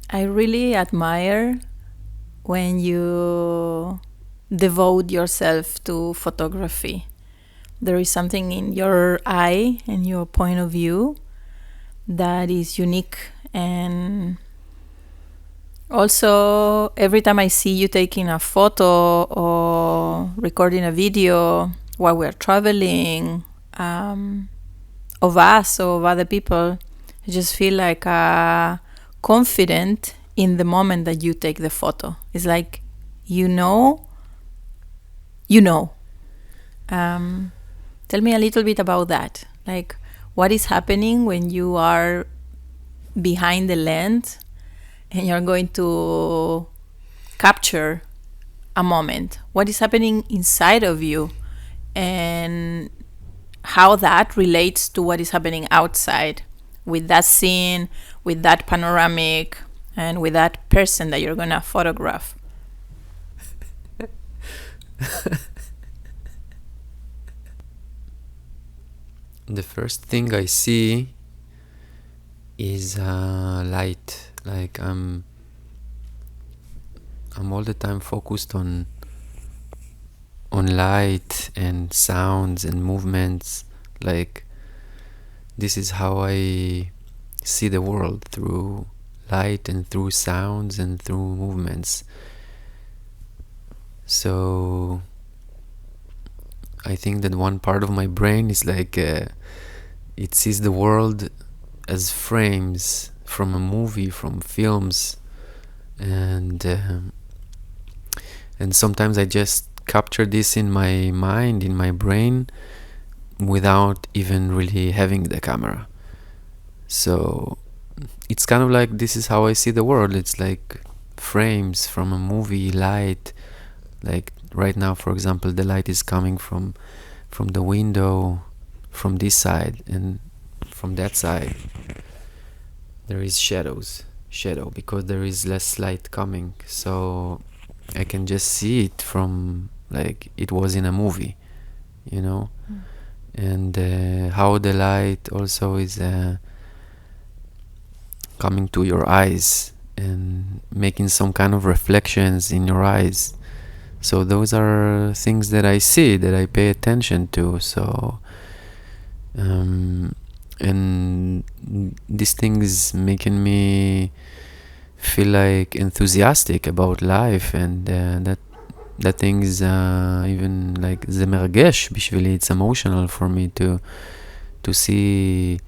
I really admire when you devote yourself to photography. There is something in your eye and your point of view that is unique. And also, every time I see you taking a photo or recording a video while we're traveling, of us or of other people, I just feel like confident in the moment that you take the photo. It's like, you know, you know. Tell me a little bit about that. Like, what is happening when you are behind the lens and you're going to capture a moment? What is happening inside of you, and how that relates to what is happening outside with that scene, with that panoramic, and with that person that you're going to photograph? The first thing I see is light. Like I'm all the time focused on light and sounds and movements. Like this is how I see the world, through light and through sounds and through movements. So I think that one part of my brain is like it sees the world as frames from a movie, from films, and sometimes I just capture this in my mind, in my brain, without even really having the camera. So it's kind of like, this is how I see the world. It's like frames from a movie, light. Like right now, for example, the light is coming from the window, from this side, and from that side there is shadow because there is less light coming. So I can just see it from like it was in a movie, you know. And how the light also is coming to your eyes and making some kind of reflections in your eyes. So those are things that I see, that I pay attention to. So and this thing is making me feel like enthusiastic about life, and that thing is even like זה מרגש בשבילי. It's emotional for me to see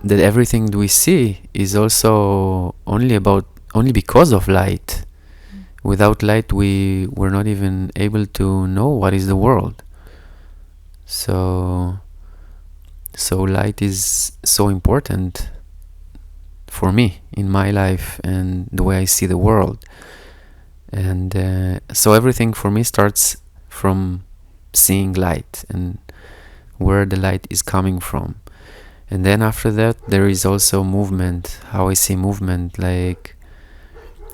that everything we see is also only because of light. Without light, we were not even able to know what is the world. So light is so important for me in my life and the way I see the world. And so everything for me starts from seeing light and where the light is coming from. And then after that, there is also movement, how I see movement, like,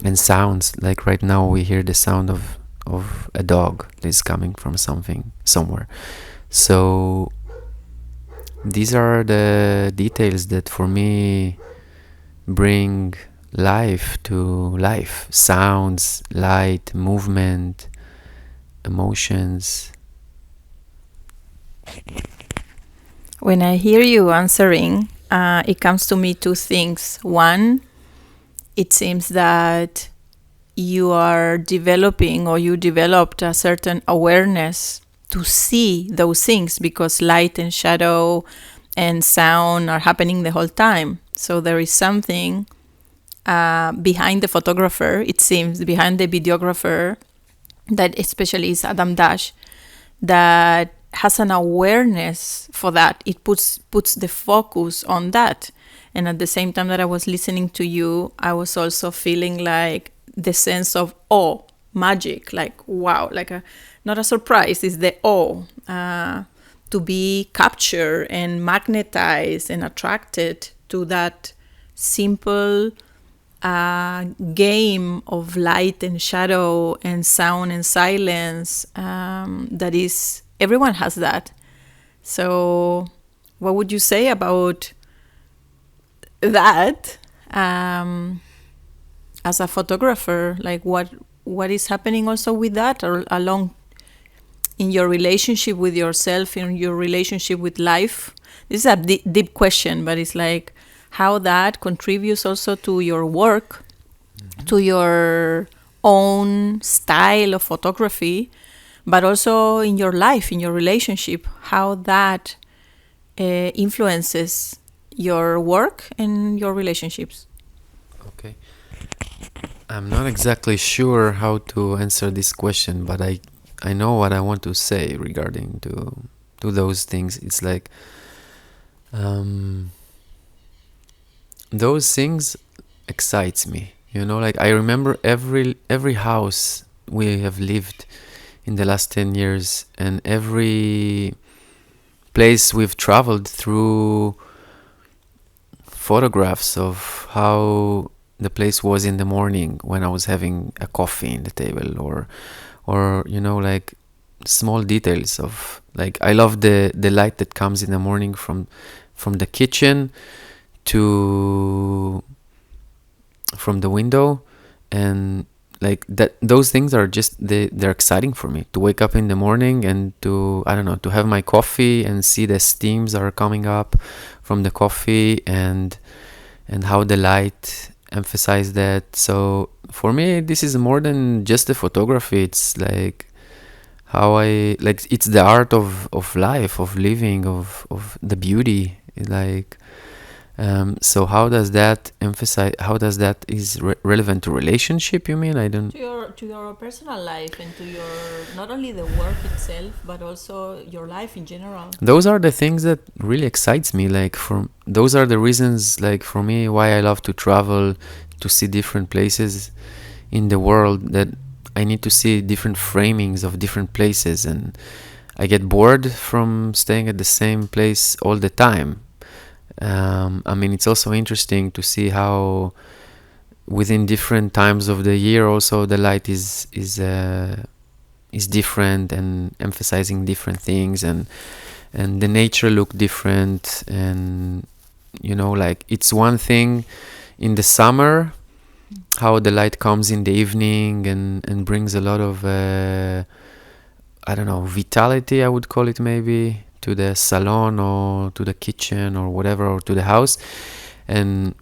and sounds. Like right now we hear the sound of a dog that is coming from somewhere. So these are the details that for me bring life to life. Sounds, light, movement, emotions. When I hear you answering, it comes to me two things. One, it seems that you are developing, or you developed a certain awareness to see those things, because light and shadow and sound are happening the whole time. So there is something behind the photographer, it seems, behind the videographer, that especially is Adam Dash, that has an awareness for that. It puts the focus on that. And at the same time that I was listening to you, I was also feeling like the sense of awe, magic, like wow, like not a surprise, it's the awe, to be captured and magnetized and attracted to that simple game of light and shadow and sound and silence, that is, everyone has that. So what would you say about that? um, as a photographer, like what is happening also with that, or along in your relationship with yourself, in your relationship with life? This is a deep question, but it's like how that contributes also to your work, to your own style of photography, but also in your life, in your relationship, how that influences your work and your relationships. Okay. I'm not exactly sure how to answer this question, but I know what I want to say regarding to those things. It's like those things excites me. You know, like I remember every house we have lived in the last 10 years, and every place we've traveled through, photographs of how the place was in the morning when I was having a coffee in the table, or you know, like small details of, like, I love the light that comes in the morning from the kitchen to from the window, and like that, those things are just they're exciting for me to wake up in the morning and to, I don't know, to have my coffee and see the steams are coming up from the coffee, and how the light emphasize that. So for me, this is more than just the photography. It's like how I, like, it's the art of life, of living, of the beauty, like. So how does that emphasize? How does that is relevant to relationship? You mean? I don't. To your personal life and to your, not only the work itself, but also your life in general. Those are the things that really excites me. Like, those are the reasons, like, for me, why I love to travel, to see different places in the world. That I need to see different framings of different places, and I get bored from staying at the same place all the time. I mean, it's also interesting to see how within different times of the year also the light is different and emphasizing different things, and the nature look different. And you know, like, it's one thing in the summer how the light comes in the evening and brings a lot of I don't know, vitality, I would call it, maybe, to the salon or to the kitchen or whatever, or to the house. And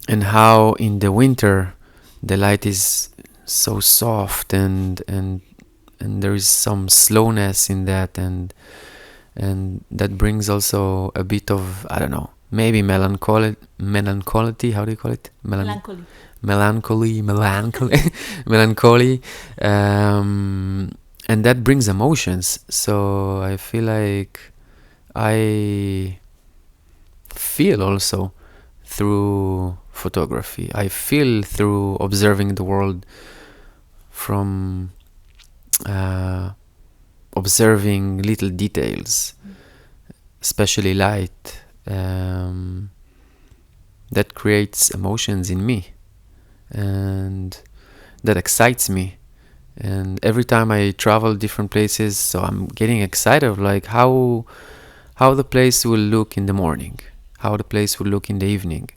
how in the winter the light is so soft, and there is some slowness in that, and that brings also a bit of, I don't know, maybe melancholy, how do you call it? Melancholy. Melancholy. And that brings emotions. So I feel like I feel also through photography. I feel through observing the world, from observing little details, especially light, that creates emotions in me, and that excites me. And every time I travel different places, so I'm getting excited of, like, how the place will look in the morning, how the place will look in the evening.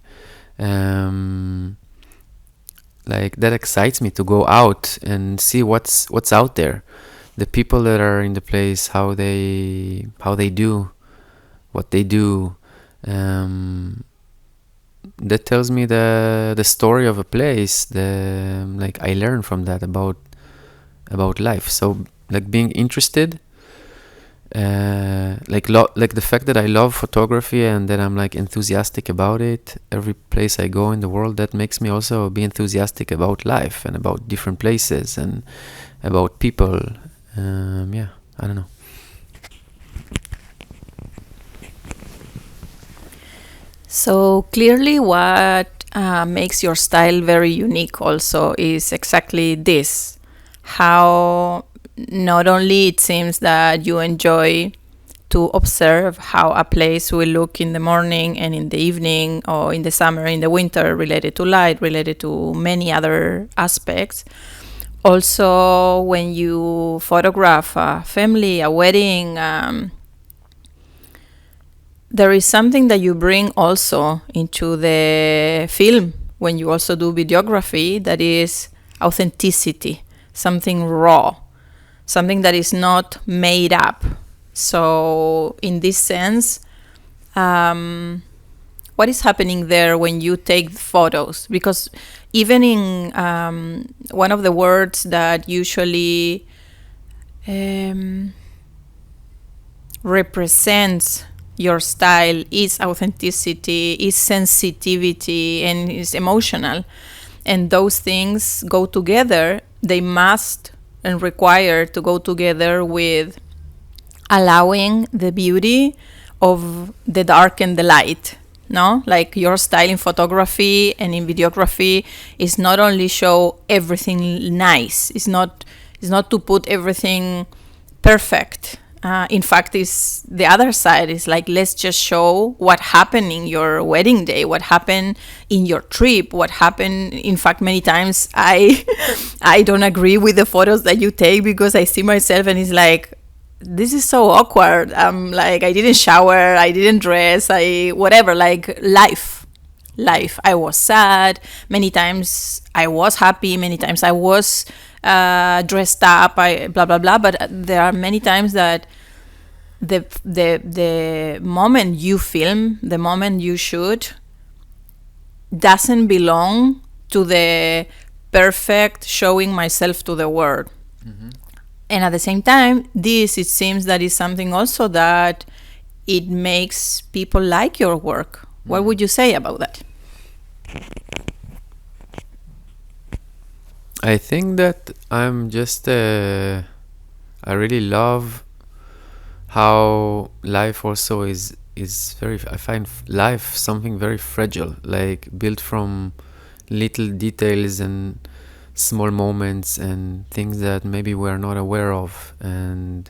Like, that excites me to go out and see what's out there, the people that are in the place, how they do what they do. That tells me the story of a place. Like, I learn from that about life. So, like, being interested, like the fact that I love photography and that I'm, like, enthusiastic about it every place I go in the world, that makes me also be enthusiastic about life and about different places and about people. Yeah, I don't know. So clearly, what makes your style very unique also is exactly this: how not only it seems that you enjoy to observe how a place will look in the morning and in the evening, or in the summer, in the winter, related to light, related to many other aspects. Also, when you photograph a family, a wedding, there is something that you bring also into the film when you also do videography, that is authenticity, something raw, something that is not made up. So in this sense, what is happening there when you take photos? Because even in one of the words that usually represents your style is authenticity, is sensitivity, and is emotional. And those things go together. They must and require to go together with allowing the beauty of the dark and the light. No, like your style in photography and in videography is not only show everything nice. It's not to put everything perfect. In fact, is the other side is like, let's just show what happened in your wedding day, what happened in your trip, what happened. In fact, many times I don't agree with the photos that you take because I see myself and it's like, this is so awkward. Like, I didn't shower, I didn't dress, whatever, like life. I was sad. Many times I was happy. Many times I was dressed up. Blah blah blah. But there are many times that the moment you film, the moment you shoot, doesn't belong to the perfect showing myself to the world. Mm-hmm. And at the same time, it seems that is something also that it makes people like your work. Mm-hmm. What would you say about that? I think that I'm just I really love how life also is very, I find life something very fragile, like built from little details and small moments and things that maybe we're not aware of, and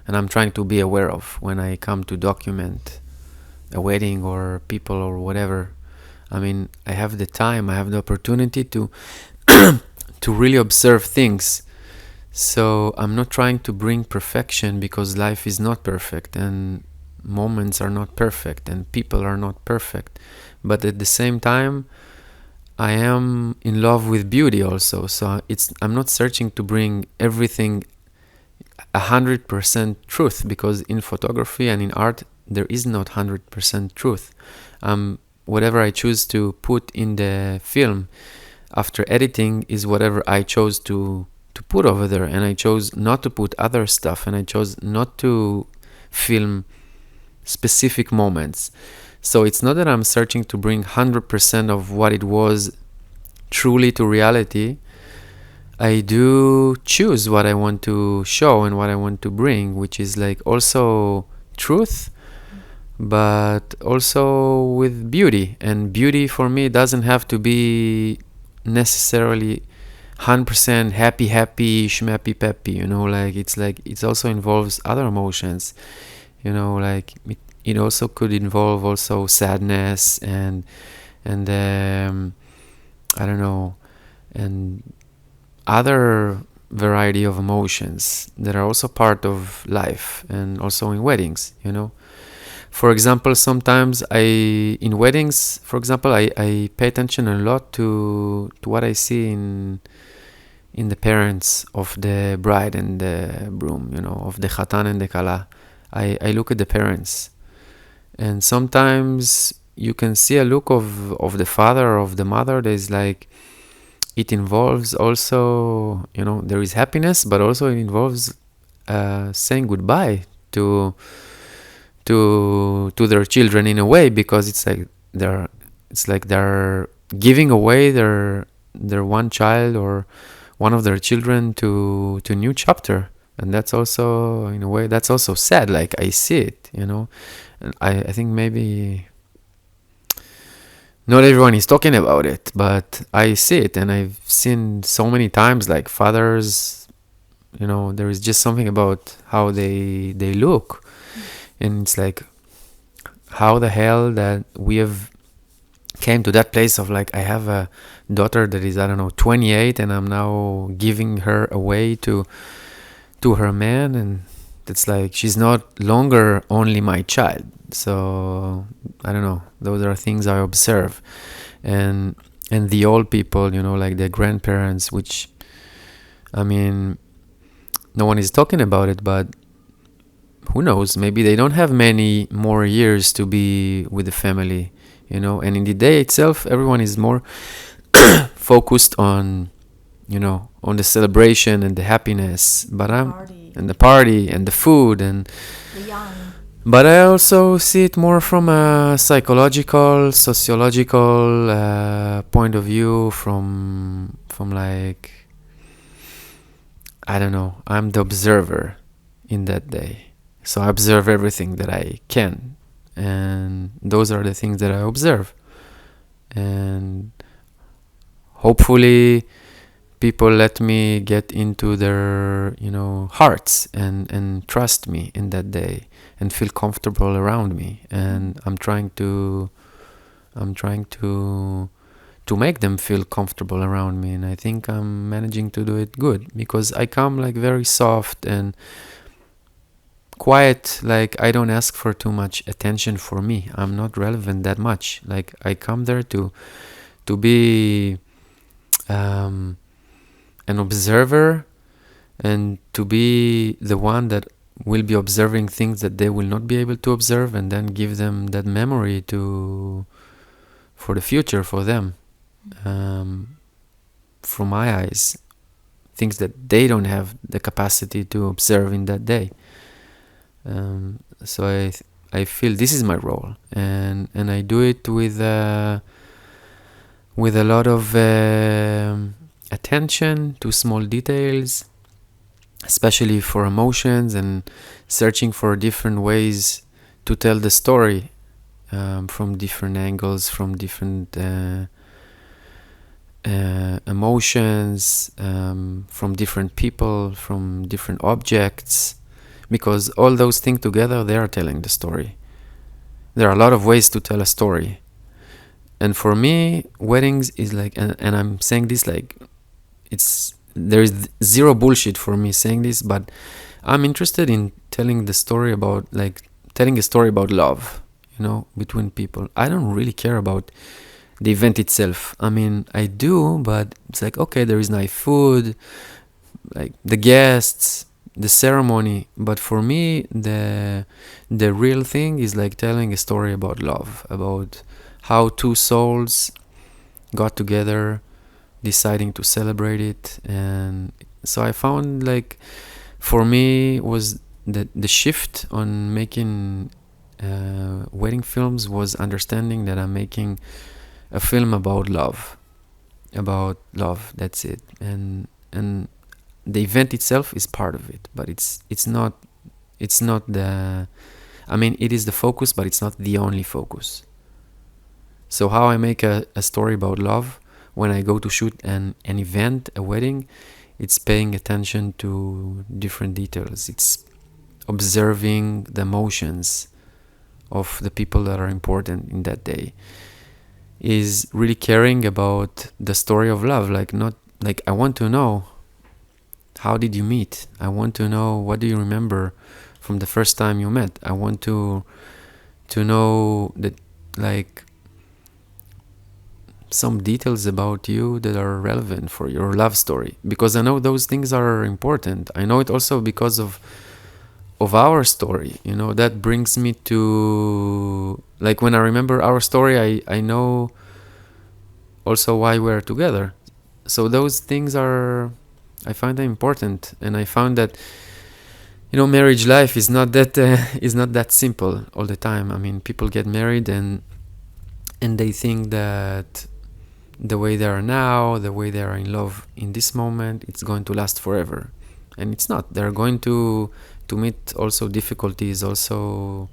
I'm trying to be aware of when I come to document a wedding or people or whatever. I mean, I have the time, I have the opportunity to to really observe things. So I'm not trying to bring perfection, because life is not perfect and moments are not perfect and people are not perfect. But at the same time, I am in love with beauty also. So I'm not searching to bring everything 100% truth, because in photography and in art there is not 100% truth. Whatever I choose to put in the film after editing is whatever I chose to put over there, and I chose not to put other stuff, and I chose not to film specific moments. So it's not that I'm searching to bring 100% of what it was truly to reality. I do choose what I want to show and what I want to bring, which is like also truth, but also with beauty. And beauty for me doesn't have to be necessarily 100% happy, schmappy, peppy, you know, like it also involves other emotions, you know, like it also could involve also sadness and I don't know, and other variety of emotions that are also part of life, and also in weddings, you know. For example, sometimes in weddings, for example, I pay attention a lot to what I see in the parents of the bride and the groom, you know, of the Khatan and the Kala. I look at the parents, and sometimes you can see a look of the father or of the mother that is like, it involves also, you know, there is happiness, but also it involves saying goodbye to their children in a way, because it's like they're giving away their one child or one of their children to a new chapter. And that's also, in a way, that's also sad. Like, I see it, you know. And I think maybe not everyone is talking about it, but I see it, and I've seen so many times, like, fathers, you know, there is just something about how they look, and it's like, how the hell that we have came to that place of like, I have a daughter that is, I don't know, 28, and I'm now giving her away to her man, and It's like she's not longer only my child. So I don't know. Those are things I observe, and the old people, like the grandparents, which, I mean, no one is talking about it, but who knows? Maybe they don't have many more years to be with the family, And in the day itself, everyone is more focused on, on the celebration and the happiness. But and the party and the food and the young. But I also see it more from a psychological, sociological point of view. From like, I don't know. I'm the observer in that day. So I observe everything that I can. And those are the things that I observe. And hopefully people let me get into their, hearts and trust me in that day and feel comfortable around me. And I'm trying to make them feel comfortable around me, and I think I'm managing to do it good, because I come like very soft and quiet. Like, I don't ask for too much attention for me. I'm not relevant that much. Like, I come there to be an observer, and to be the one that will be observing things that they will not be able to observe, and then give them that memory for the future, for them. From my eyes, things that they don't have the capacity to observe in that day. So I feel this is my role, and I do it with a lot of attention to small details, especially for emotions, and searching for different ways to tell the story, from different angles, from different emotions, from different people, from different objects, because all those things together, they are telling the story. There are a lot of ways to tell a story, and for me, weddings is like, and I'm saying this like, there is zero bullshit for me saying this, but I'm interested in telling a story about love, between people. I don't really care about the event itself. I mean, I do, but it's like, okay, there is nice food, like the guests, the ceremony. But for me, the real thing is like telling a story about love, about how two souls got together, deciding to celebrate it. And so I found, like, for me was the shift on making wedding films was understanding that I'm making a film about love. That's it. And the event itself is part of it, but it's not the, I mean, it is the focus, but it's not the only focus. So how I make a story about love when I go to shoot an event, a wedding, it's paying attention to different details. It's observing the emotions of the people that are important in that day. Is really caring about the story of love. Like, not like, I want to know, how did you meet? I want to know, what do you remember from the first time you met? I want to know that, like, some details about you that are relevant for your love story, because I know those things are important. I know it also because of our story, that brings me to, like, when I remember our story, I know also why we're together. So those things I find them important, and I found that, marriage life is not that simple all the time. I mean, people get married and they think that the way they are now, the way they are in love in this moment, it's going to last forever, and it's not. They're going to meet also difficulties, also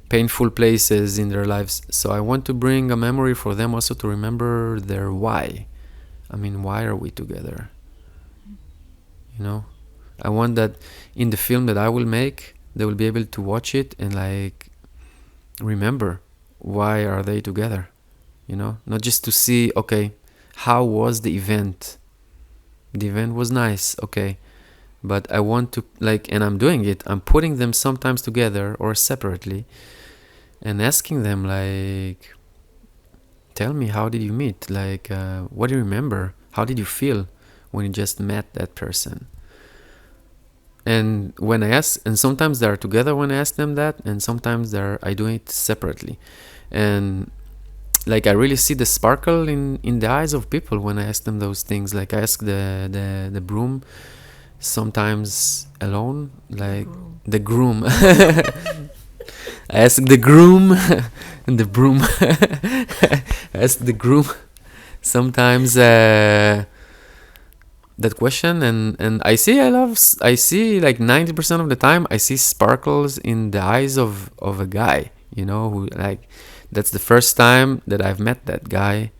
painful places in their lives. So I want to bring a memory for them also to remember their why. I mean, why are we together? I want that in the film that I will make, they will be able to watch it and, like, remember why are they together. Not just to see, okay, how was the event? The event was nice, okay. but I want to, like, and I'm doing it, I'm putting them sometimes together or separately and asking them, like, tell me, how did you meet? Like, what do you remember? How did you feel when you just met that person? And when I ask, and sometimes they're together when I ask them that, and sometimes I do it separately. And like, I really see the sparkle in the eyes of people when I ask them those things. Like, I ask the broom sometimes alone, like the groom. I ask the groom and the broom. I ask the groom sometimes that question, and I see like 90% of the time I see sparkles in the eyes of a guy, you know, who, like, that's the first time that I've met that guy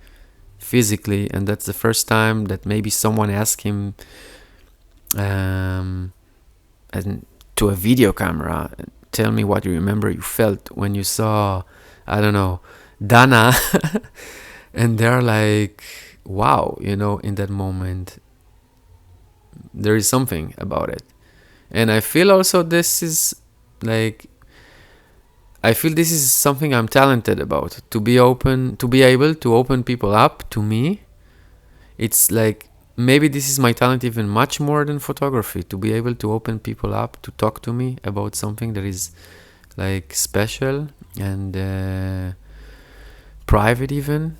physically, and that's the first time that maybe someone asked him and to a video camera, tell me what you remember you felt when you saw, I don't know, Dana. And they're like, wow, you know, in that moment there is something about it. And I feel also this is like, I feel this is something I'm talented about, to be able to open people up to me. It's like, maybe this is my talent even much more than photography, to be able to open people up to talk to me about something that is like special and private even,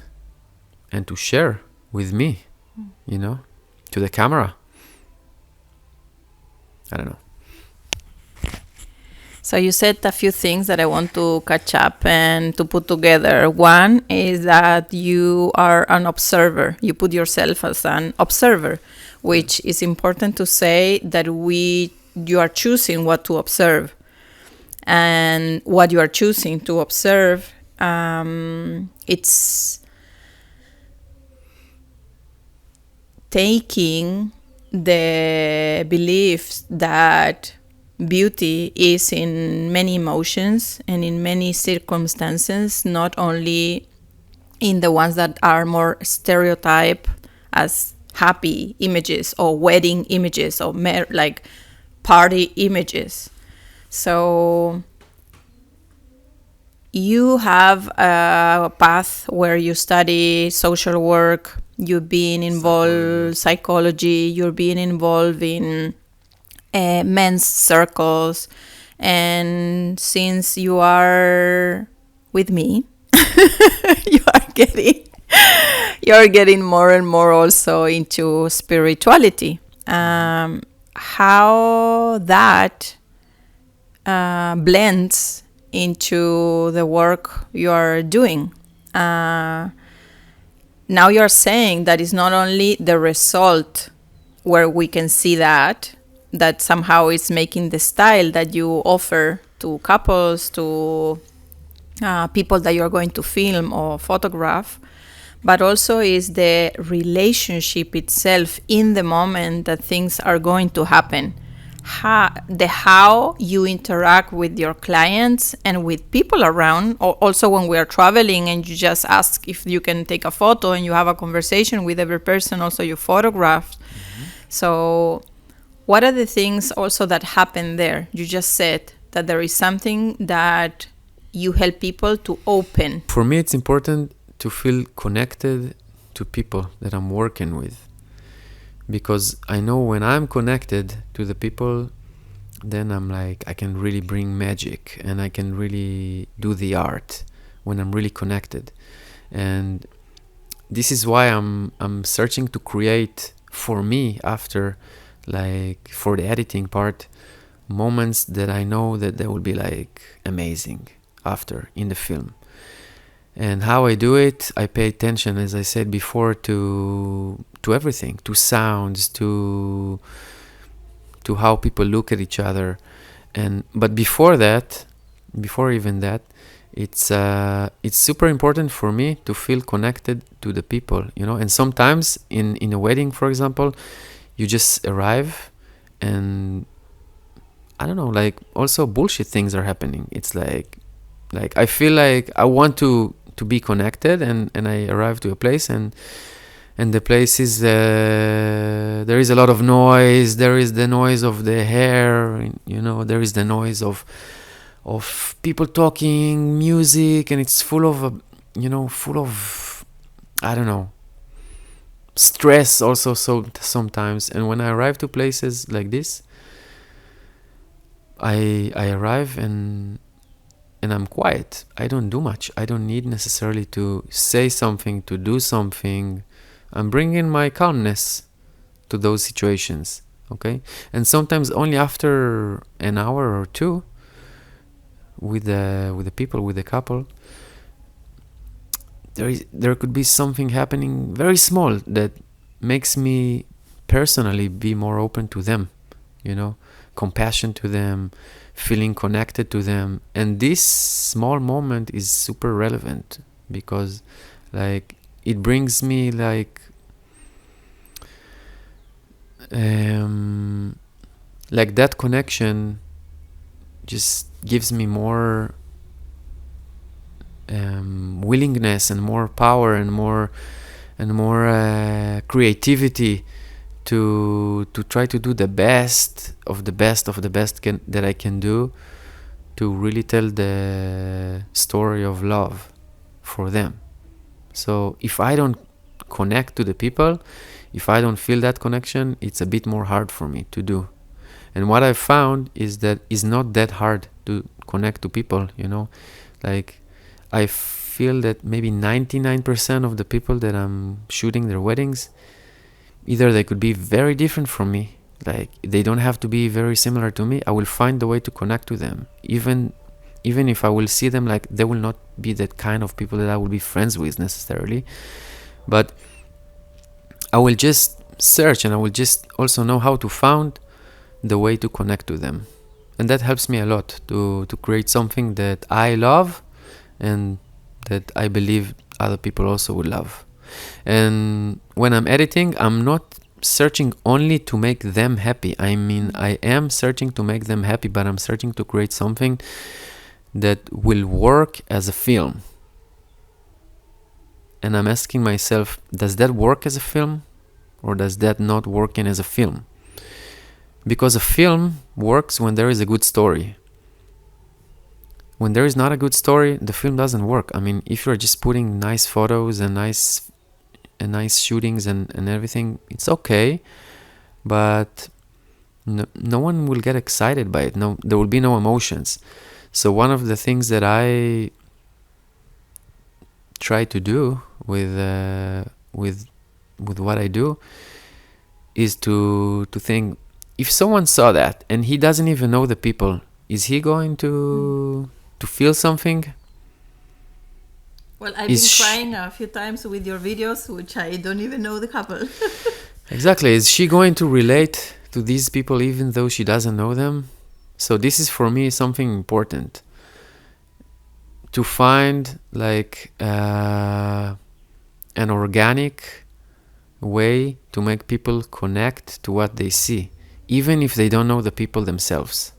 and to share with me, you know, to the camera. I don't know. So you said a few things that I want to catch up and to put together. One is that you are an observer. You put yourself as an observer, which is important to say that you are choosing what to observe. And what you are choosing to observe, it's taking the beliefs that beauty is in many emotions and in many circumstances, not only in the ones that are more stereotyped as happy images or wedding images or like party images. So you have a path where you study social work, you've been involved psychology, you're being involved in men's circles, and since you are with me, you're getting more and more also into spirituality. How that blends into the work you are doing. Now you're saying that it's not only the result where we can see that somehow is making the style that you offer to couples, to people that you're going to film or photograph, but also is the relationship itself in the moment that things are going to happen. How you interact with your clients and with people around, or also when we are traveling and you just ask if you can take a photo and you have a conversation with every person also you photographed. So what are the things also that happen there? You just said that there is something that you help people to open. For me, it's important to feel connected to people that I'm working with, because I know when I'm connected to the people, then I'm like, I can really bring magic and I can really do the art when I'm really connected. And this is why I'm searching to create for me, after, like, for the editing part, moments that I know that they will be like amazing after in the film. And how I do it, I pay attention, as I said before, to everything, to sounds, to how people look at each other. But before even that, it's super important for me to feel connected to the people, you know. And sometimes in a wedding, for example, you just arrive and I don't know, like, also bullshit things are happening. It's like I feel like I want to be connected, and I arrive to a place and and the place is there is a lot of noise. There is the noise of the hair, there is the noise of people talking, music, and it's full of full of, I don't know, stress also. So sometimes, and when I arrive to places like this, I arrive and I'm quiet. I don't do much. I don't need necessarily to say something, to do something. I'm bringing my calmness to those situations, okay? And sometimes only after an hour or two with the people, with the couple, there could be something happening very small that makes me personally be more open to them, compassion to them, feeling connected to them. And this small moment is super relevant because like it brings me like that connection just gives me more willingness and more power and more creativity to try to do the best of the best that I can do to really tell the story of love for them. So if I don't connect to the people, if I don't feel that connection, it's a bit more hard for me to do. And what I've found is that it's not that hard to connect to people, like I feel that maybe 99% of the people that I'm shooting their weddings, either they could be very different from me, like they don't have to be very similar to me. I will find the way to connect to them, even if I will see them, like they will not be that kind of people that I will be friends with necessarily, but I will just search and I will just also know how to find the way to connect to them. And that helps me a lot to create something that I love and that I believe other people also would love. And when I'm editing, I'm not searching only to make them happy. I mean, I am searching to make them happy, but I'm searching to create something that will work as a film. And I'm asking myself, does that work as a film or does that not work as a film? Because a film works when there is a good story. When there is not a good story, the film doesn't work. I mean, if you're just putting nice photos and nice shootings and everything, it's okay, but no one will get excited by it. No, there will be no emotions. So one of the things that I try to do with what I do is to think, if someone saw that and he doesn't even know the people, is he going to feel something? Well, I've been crying a few times with your videos, which I don't even know the couple. Exactly. Is she going to relate to these people even though she doesn't know them? So this is for me something important. To find like an organic way to make people connect to what they see, even if they don't know the people themselves.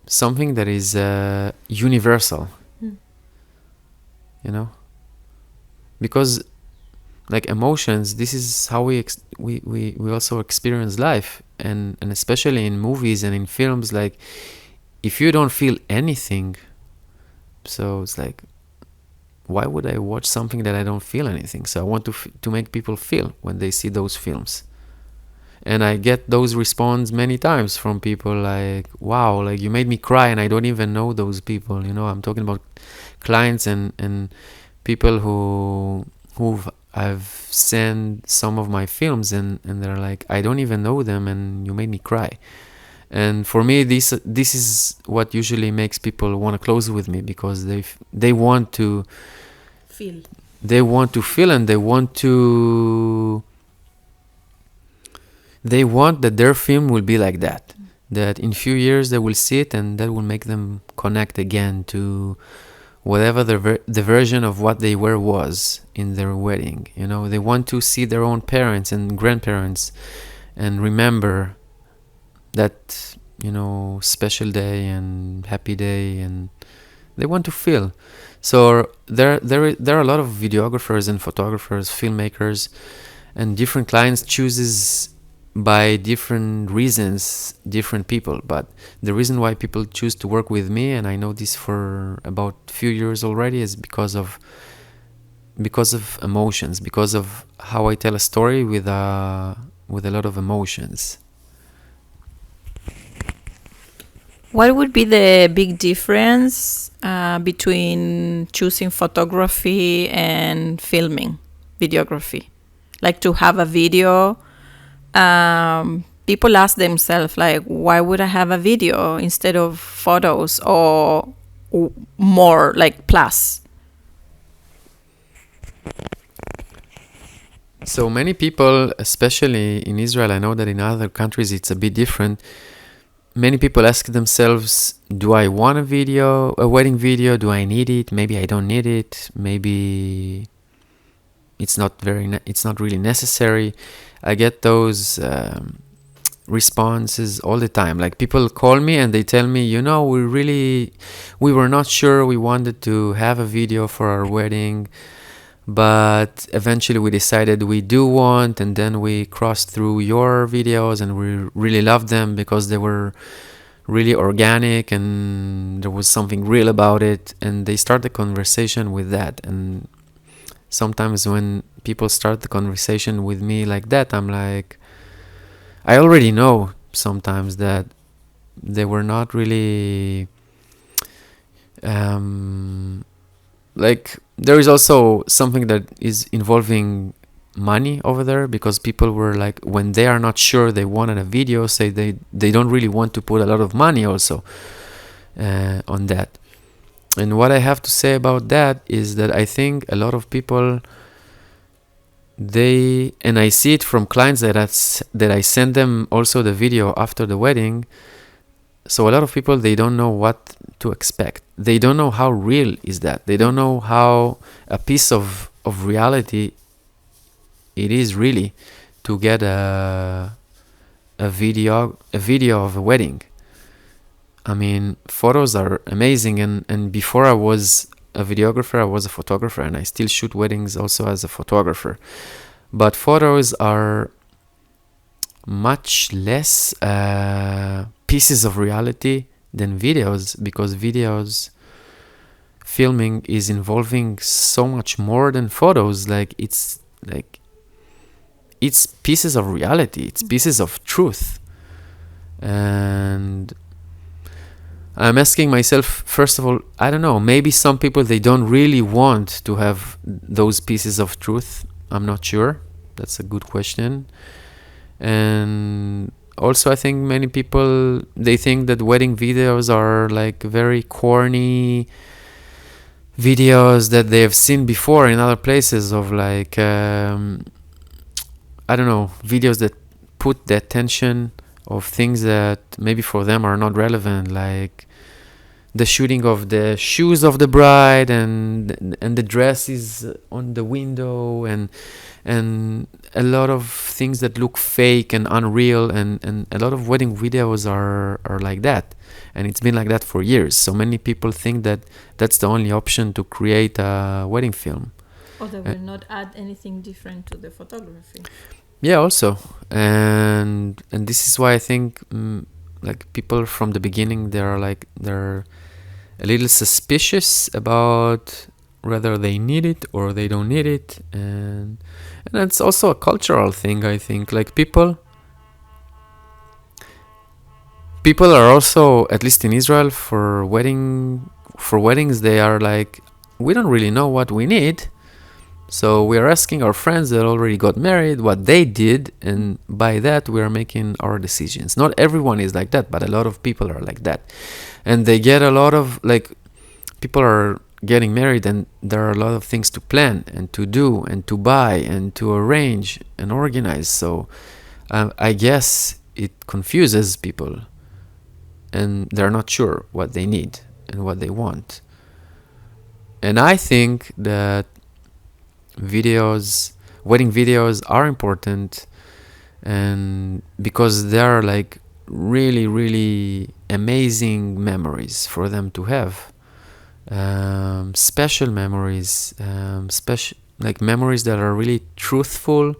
Something that is universal, because like emotions, this is how we also experience life, and especially in movies and in films, like if you don't feel anything, so it's like, why would I watch something that I don't feel anything? So I want to make people feel when they see those films. And I get those responses many times from people like, wow, like you made me cry and I don't even know those people. I'm talking about clients and people who I've sent some of my films and they're like, I don't even know them and you made me cry. And for me, this is what usually makes people want to close with me, because they want to feel. They want to feel, and they want that their film will be like that. That in few years they will see it and that will make them connect again to whatever the version of what they were was in their wedding. They want to see their own parents and grandparents and remember that, special day and happy day, and They want to feel. So there are a lot of videographers and photographers, filmmakers, and different clients chooses by different reasons, different people. But the reason why people choose to work with me, and I know this for about few years already, is because of emotions, because of how I tell a story with a lot of emotions. What would be the big difference between choosing photography and filming, videography? Like to have a video, people ask themselves, like, why would I have a video instead of photos or more like plus? So many people, especially in Israel, I know that in other countries it's a bit different. Many people ask themselves, do I want a wedding video? Do I need it? Maybe I don't need it. Maybe it's not really necessary. I get those responses all the time. Like people call me and they tell me, we were not sure. We wanted to have a video for our wedding, but eventually we decided we do want, and then we crossed through your videos and we really loved them because they were really organic and there was something real about it, and they start the conversation with that. And sometimes when people start the conversation with me like that, I'm like, I already know sometimes that they were not really like, there is also something that is involving money over there, because people were like, when they are not sure they wanted a video, say they don't really want to put a lot of money also on that. And what I have to say about that is that I think a lot of people, and I see it from clients that I send them also the video after the wedding. So a lot of people, they don't know what to expect. They don't know how real is that. They don't know how a piece of reality it is really to get a video of a wedding. I mean, photos are amazing, and before I was a videographer, I was a photographer, and I still shoot weddings also as a photographer. But photos are much less pieces of reality than videos, because videos filming is involving so much more than photos. It's pieces of reality, it's pieces of truth. And I'm asking myself, first of all, I don't know, maybe some people, they don't really want to have those pieces of truth. I'm not sure. That's a good question. And also, I think many people, they think that wedding videos are like very corny videos that they have seen before in other places, of like, I don't know, videos that put the attention of things that maybe for them are not relevant, like the shooting of the shoes of the bride and the dress is on the window, and a lot of things that look fake and unreal, and a lot of wedding videos are like that, and it's been like that for years. So many people think that that's the only option to create a wedding film. Or they will not add anything different to the photography. Yeah, also, and this is why I think like people from the beginning, they're a little suspicious about whether they need it or they don't need it, and it's also a cultural thing. I think like people are also, at least in Israel, for weddings, they are like, we don't really know what we need. So we are asking our friends that already got married what they did, and by that we are making our decisions. Not everyone is like that, but a lot of people are like that. And they get a lot of, like, people are getting married and there are a lot of things to plan and to do and to buy and to arrange and organize. So I guess it confuses people and they're not sure what they need and what they want. And I think that wedding videos are important, and because they are like really, really amazing memories for them to have. special memories, special like memories that are really truthful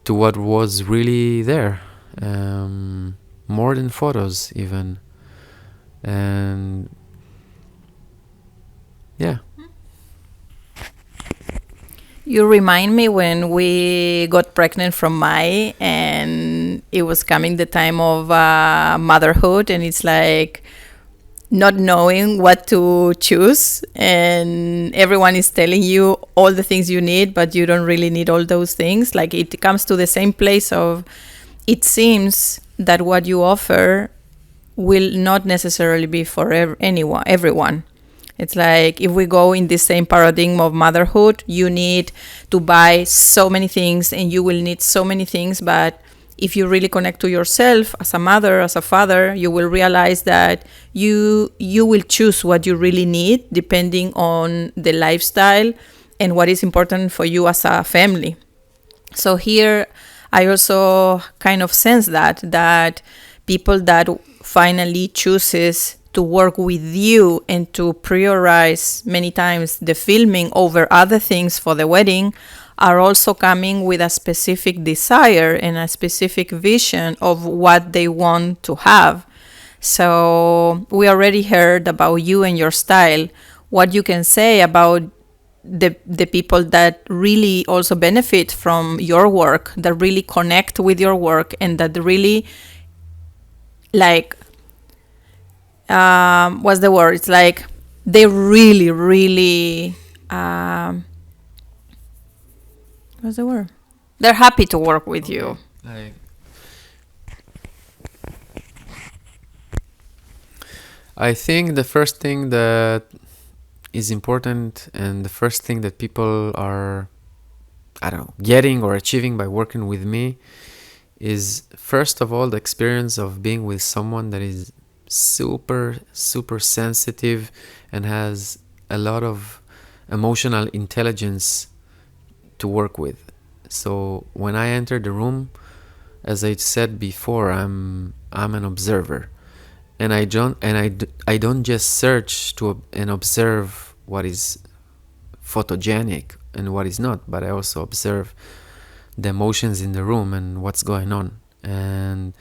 to what was really there, more than photos even. And yeah. You remind me when we got pregnant from Mai, and it was coming the time of motherhood, and it's like not knowing what to choose, and everyone is telling you all the things you need, but you don't really need all those things. Like, it comes to the same place of, it seems that what you offer will not necessarily be for everyone. It's like, if we go in the same paradigm of motherhood, you need to buy so many things and you will need so many things. But if you really connect to yourself as a mother, as a father, you will realize that you will choose what you really need depending on the lifestyle and what is important for you as a family. So here, I also kind of sense that people that finally chooses to work with you and to prioritize many times the filming over other things for the wedding are also coming with a specific desire and a specific vision of what they want to have. So we already heard about you and your style. What you can say about the people that really also benefit from your work, that really connect with your work, and that really, like, what's the word? It's like they really, really, what's the word? They're happy to work with you. I think the first thing that is important, and the first thing that people are, I don't know, getting or achieving by working with me, is first of all the experience of being with someone that is super, super sensitive and has a lot of emotional intelligence to work with. So when I enter the room, as I said before, I'm an observer, and I don't just search to and observe what is photogenic and what is not, but I also observe the emotions in the room and what's going on, and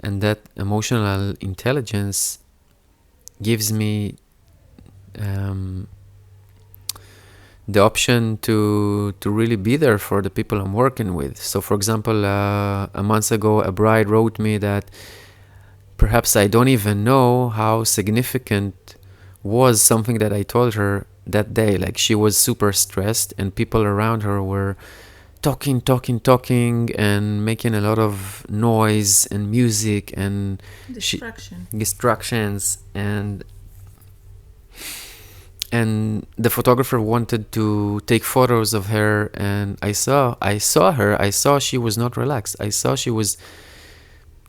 that emotional intelligence gives me the option to really be there for the people I'm working with. So for example, a month ago, a bride wrote me that perhaps I don't even know how significant was something that I told her that day. Like, she was super stressed and people around her were talking and making a lot of noise and music and distractions, and the photographer wanted to take photos of her, and I saw she was not relaxed. I saw she was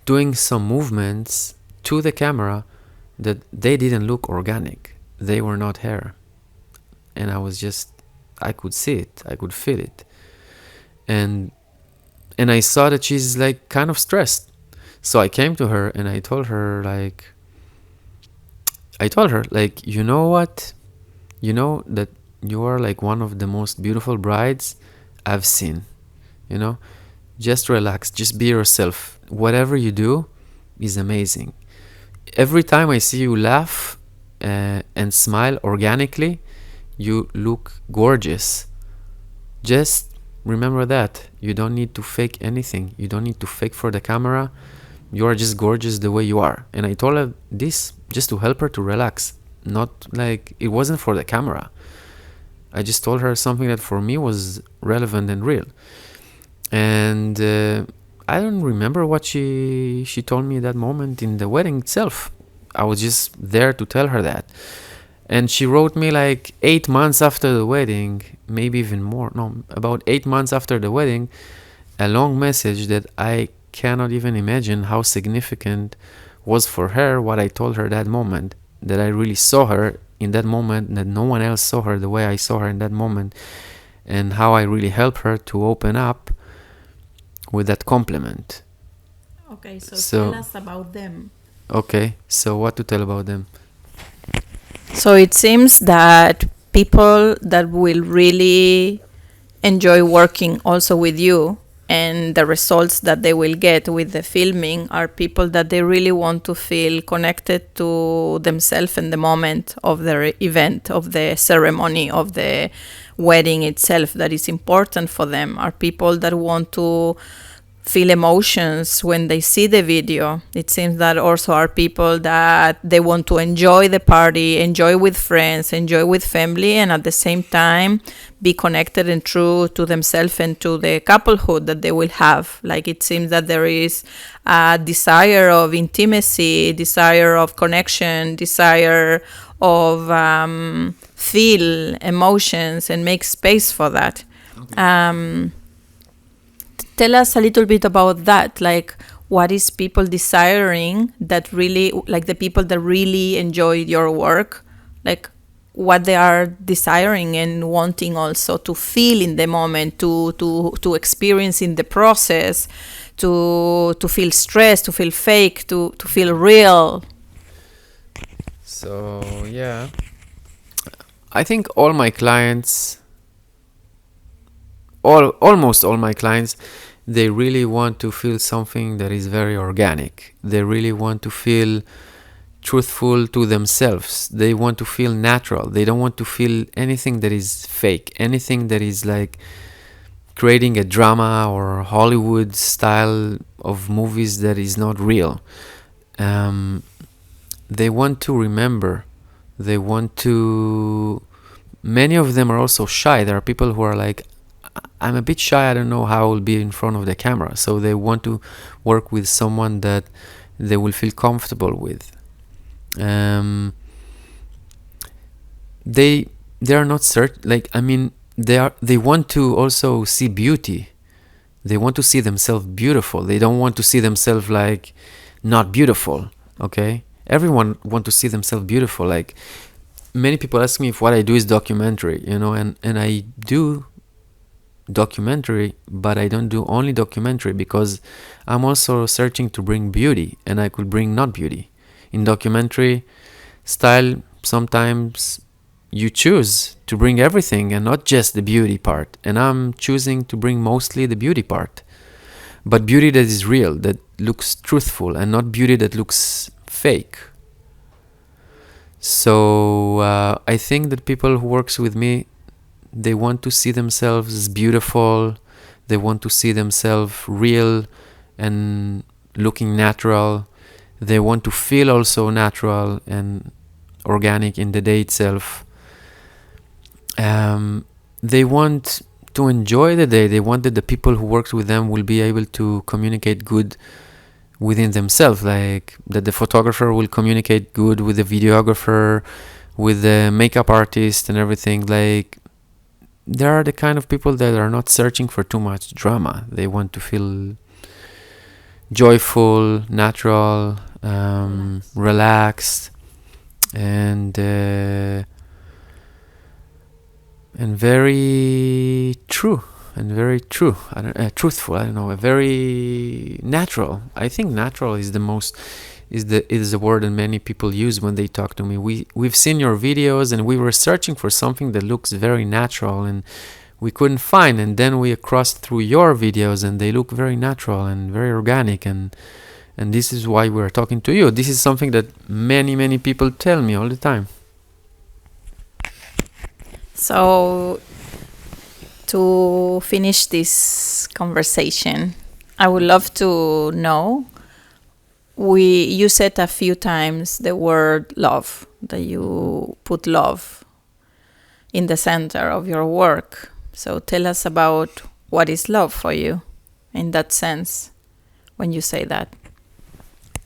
doing some movements to the camera that they didn't look organic. They were not her. And I could see it, I could feel it. And I saw that she's like kind of stressed. So I came to her and I told her, you know what? You know that you are like one of the most beautiful brides I've seen. You know? Just relax, just be yourself. Whatever you do is amazing. Every time I see you laugh and smile organically, you look gorgeous. Just remember that. You don't need to fake anything. You don't need to fake for the camera. You are just gorgeous the way you are. And I told her this just to help her to relax. Not like it wasn't for the camera. I just told her something that for me was relevant and real. And I don't remember what she told me that moment in the wedding itself. I was just there to tell her that. And she wrote me like 8 months after the wedding, maybe even more, no, about 8 months after the wedding, a long message that I cannot even imagine how significant was for her what I told her that moment, that I really saw her in that moment, that no one else saw her the way I saw her in that moment, and how I really helped her to open up with that compliment. Okay, so tell us about them. Okay, so what to tell about them? So it seems that people that will really enjoy working also with you and the results that they will get with the filming are people that they really want to feel connected to themselves in the moment of the event, of the ceremony, of the wedding itself, that is important for them, are people that want to feel emotions when they see the video. It seems that also are people that they want to enjoy the party, enjoy with friends, enjoy with family, and at the same time be connected and true to themselves and to the couplehood that they will have. Like, it seems that there is a desire of intimacy, desire of connection, desire of feel emotions and make space for that. Okay. Tell us a little bit about that. Like, what is people desiring that really, like the people that really enjoy your work, like what they are desiring and wanting also to feel in the moment, to experience in the process, to feel stress, to feel fake, to feel real. So yeah, I think all my clients, almost all my clients, they really want to feel something that is very organic. They really want to feel truthful to themselves. They want to feel natural. They don't want to feel anything that is fake, anything that is like creating a drama or Hollywood style of movies that is not real. They want to remember. They want to... Many of them are also shy. There are people who are like, I'm a bit shy, I don't know how I will be in front of the camera. So they want to work with someone that they will feel comfortable with. They are not they want to also see beauty. They want to see themselves beautiful. They don't want to see themselves like not beautiful. Okay, everyone want to see themselves beautiful. Like, many people ask me if what I do is documentary, and I do documentary, but I don't do only documentary, because I'm also searching to bring beauty, and I could bring not beauty. In documentary style, sometimes you choose to bring everything and not just the beauty part, and I'm choosing to bring mostly the beauty part, but beauty that is real, that looks truthful, and not beauty that looks fake. So I think that people who works with me, they want to see themselves as beautiful. They want to see themselves real and looking natural. They want to feel also natural and organic in the day itself. They want to enjoy the day. They want that the people who work with them will be able to communicate good within themselves, like that the photographer will communicate good with the videographer, with the makeup artist and everything. Like, there are the kind of people that are not searching for too much drama. They want to feel joyful, natural, relaxed, and very true. Truthful. I don't know. Very natural. I think natural is the word that many people use when they talk to me. We've seen your videos and we were searching for something that looks very natural and we couldn't find, and then we crossed through your videos and they look very natural and very organic, and this is why we're talking to you. This is something that many people tell me all the time. So, to finish this conversation, I would love to know, you said a few times the word love, that you put love in the center of your work. So tell us about what is love for you in that sense when you say that.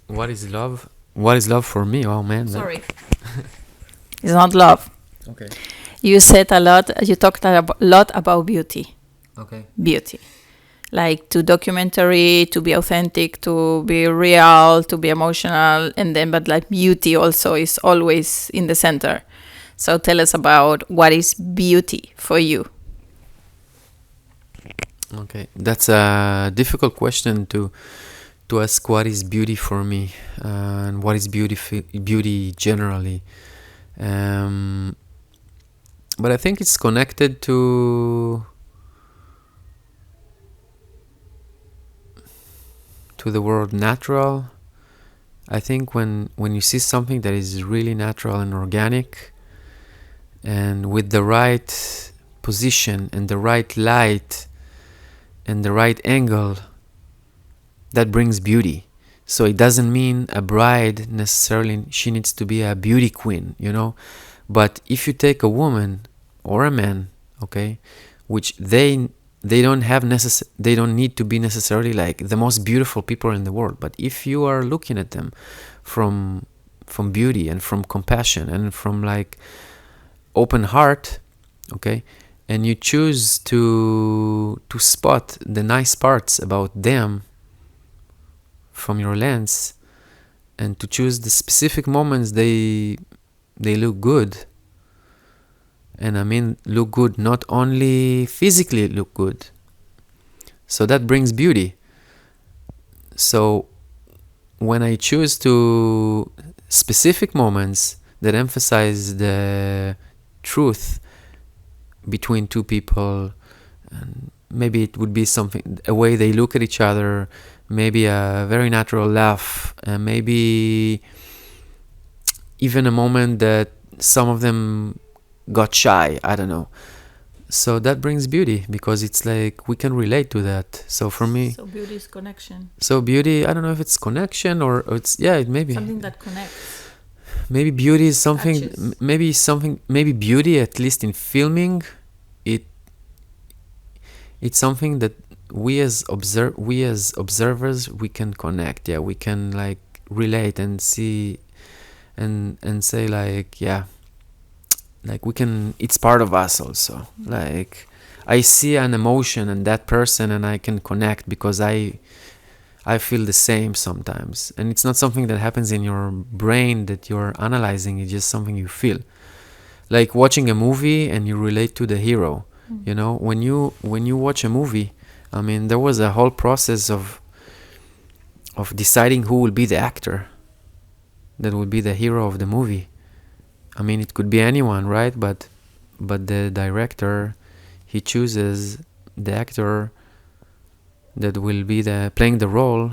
What is love? What is love for me? Oh man. Sorry. It's not love. Okay. You talked a lot about beauty. Okay. Beauty. Like, to documentary, to be authentic, to be real, to be emotional, but like beauty also is always in the center. So tell us about what is beauty for you. Okay, that's a difficult question to ask. What is beauty for me, and what is beauty generally? But I think it's connected to the word natural. I think when you see something that is really natural and organic, and with the right position and the right light and the right angle, that brings beauty. So it doesn't mean a bride necessarily she needs to be a beauty queen, you know. But if you take a woman or a man, okay, which they don't have they don't need to be necessarily like the most beautiful people in the world, but if you are looking at them from beauty and from compassion and from like open heart, okay, and you choose to spot the nice parts about them from your lens, and to choose the specific moments they look good. And I mean look good, not only physically look good. So that brings beauty. So when I choose to specific moments that emphasize the truth between two people, and maybe it would be something, a way they look at each other, maybe a very natural laugh, and maybe even a moment that some of them got shy, I don't know. So that brings beauty, because it's like we can relate to that. So for me, so beauty is connection. So beauty, I don't know if it's connection or it's, yeah, it may be something that connects. Maybe beauty is something, maybe beauty, at least in filming, it's something that we as observers, we can connect. Yeah, we can like relate and see and say like, yeah, like we can, it's part of us also. Like I see an emotion in that person and I can connect because I feel the same sometimes. And it's not something that happens in your brain that you're analyzing, it's just something you feel. Like watching a movie and you relate to the hero. You know, when you watch a movie, I mean, there was a whole process of deciding who will be the actor that will be the hero of the movie. I mean, it could be anyone, right? But the director, he chooses the actor that will be playing the role,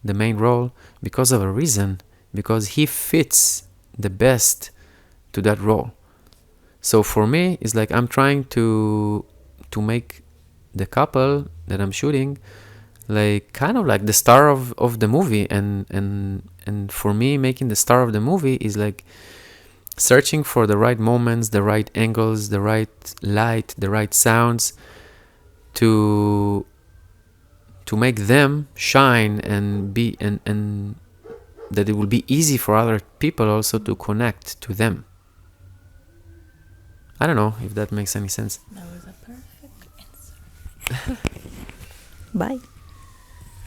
the main role, because of a reason, because he fits the best to that role. So for me, it's like I'm trying to make the couple that I'm shooting like kind of like the star of the movie, and for me, making the star of the movie is like searching for the right moments, the right angles, the right light, the right sounds to make them shine and be and that it will be easy for other people also to connect to them. I don't know if that makes any sense. That was a perfect answer. Bye.